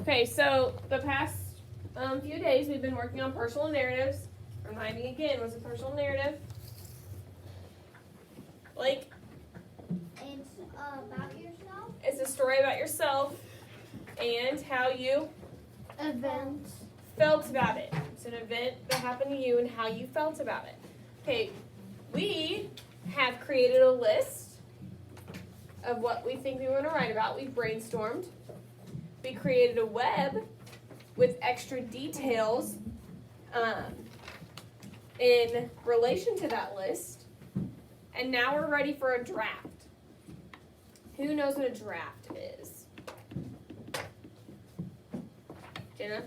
Okay, so the past few days we've been working on personal narratives. Reminding again, what's a personal narrative? Like, It's about yourself. it's a story about yourself and how you Events. felt about it. It's an event that happened to you and how you felt about it. Okay, we have created a list of what we think we want to write about. We brainstormed. We created a web with extra details in relation to that list. And now we're ready for a draft. Who knows what a draft is? Jenna?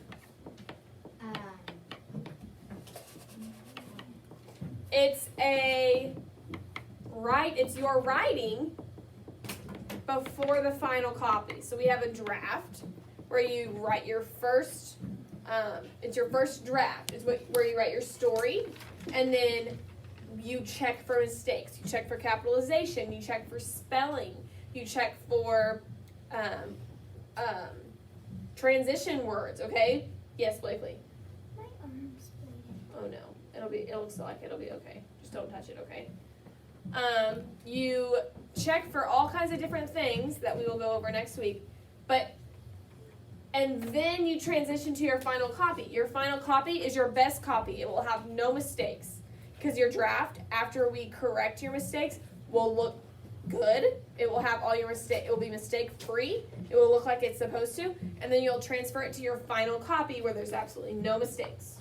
It's your writing before the final copy. So we have a draft where you write your first, it's your first draft. It's where you write your story, and then you check for mistakes. You check for capitalization. You check for spelling. You check for transition words. Okay? Yes, Blakely. My arm's bleeding. Oh no, it looks like it'll be okay. Just don't touch it, okay? You check for all kinds of different things that we will go over next week, and then you transition to your final copy. Your final copy is your best copy. It will have no mistakes, because your draft, after we correct your mistakes, will look good. It will have all your mistakes. It will be mistake-free. It will look like it's supposed to, and then you'll transfer it to your final copy where there's absolutely no mistakes.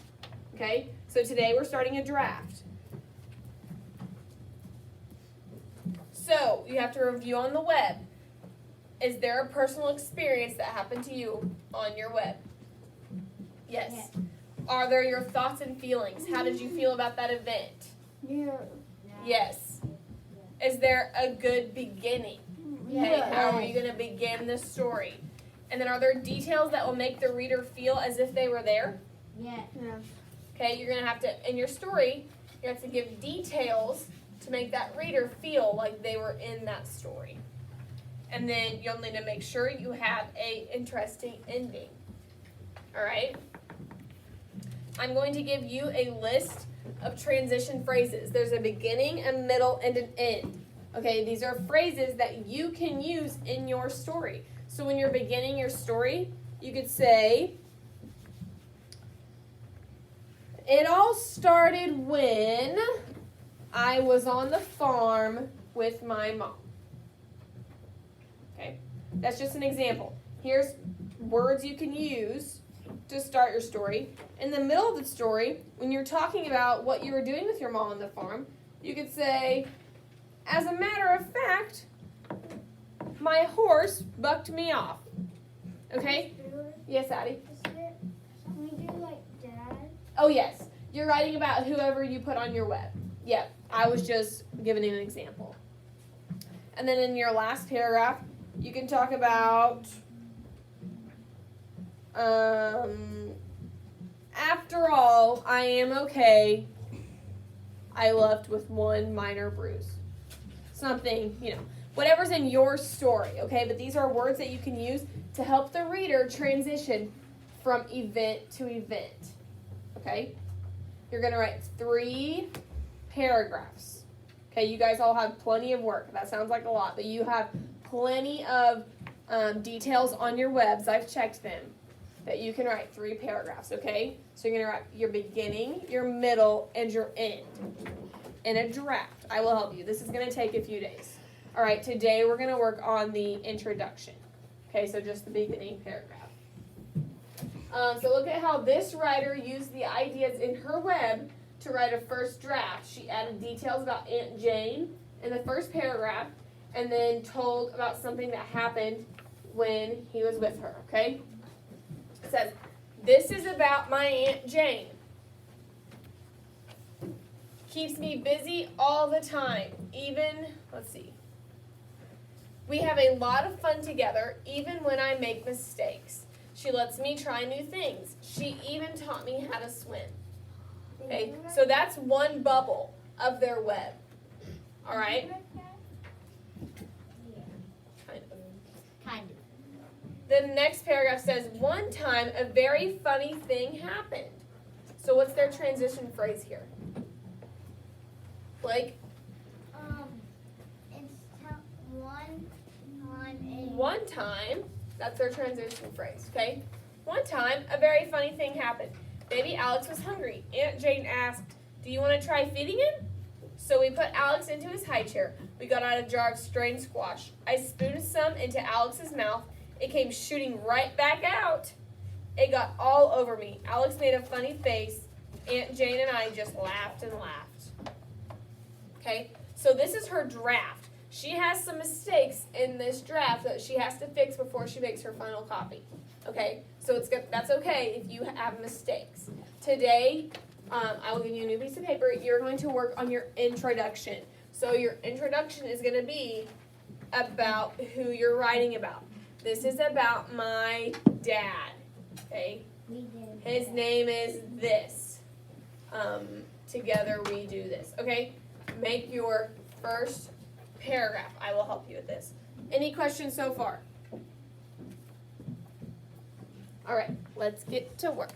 Okay? So today we're starting a draft. So you have to review on the web. Is there a personal experience that happened to you on your web? Yes. Yes. Are there your thoughts and feelings? How did you feel about that event? Yeah. Yes. Is there a good beginning? Okay, how are you going to begin the story? And then are there details that will make the reader feel as if they were there? Yes. Okay, you're going to have to, in your story, you have to give details to make that reader feel like they were in that story. And then you'll need to make sure you have an interesting ending. All right? I'm going to give you a list of transition phrases. There's a beginning, a middle, and an end. Okay, these are phrases that you can use in your story. So when you're beginning your story, you could say, it all started when I was on the farm with my mom. Okay, that's just an example. Here's words you can use to start your story. In the middle of the story, when you're talking about what you were doing with your mom on the farm, you could say, as a matter of fact, my horse bucked me off. Okay? Yes, Addie? Can we do like dad? Oh, yes. You're writing about whoever you put on your web. Yep. I was just giving you an example. And then in your last paragraph, you can talk about, after all, I am okay. I left with one minor bruise. Something, whatever's in your story, okay? But these are words that you can use to help the reader transition from event to event, okay? You're going to write 3 paragraphs. Okay, you guys all have plenty of work. That sounds like a lot, but you have plenty of details on your webs. I've checked them. That you can write 3 paragraphs, okay? So you're going to write your beginning, your middle, and your end in a draft. I will help you. This is going to take a few days. All right, today we're going to work on the introduction. Okay, so just the beginning paragraph. So look at how this writer used the ideas in her web to write a first draft. She added details about Aunt Jane in the first paragraph and then told about something that happened when he was with her, okay? It says, this is about my Aunt Jane. Keeps me busy all the time. We have a lot of fun together, even when I make mistakes. She lets me try new things. She even taught me how to swim. Okay, so that's one bubble of their web. All right? Kind of. The next paragraph says, one time a very funny thing happened. So what's their transition phrase here? Blake? It's one time One time, that's their transition phrase, okay? One time, a very funny thing happened. Baby Alex was hungry. Aunt Jane asked, do you want to try feeding him? So we put Alex into his high chair. We got out a jar of strained squash. I spooned some into Alex's mouth. It came shooting right back out. It got all over me. Alex made a funny face. Aunt Jane and I just laughed and laughed. Okay, so this is her draft. She has some mistakes in this draft that she has to fix before she makes her final copy. Okay, so it's good. That's okay if you have mistakes. Today, I will give you a new piece of paper. You're going to work on your introduction. So your introduction is going to be about who you're writing about. This is about my dad. Okay, his name is this. Together we do this. Okay, make your first paragraph. I will help you with this. Any questions so far? All right, let's get to work.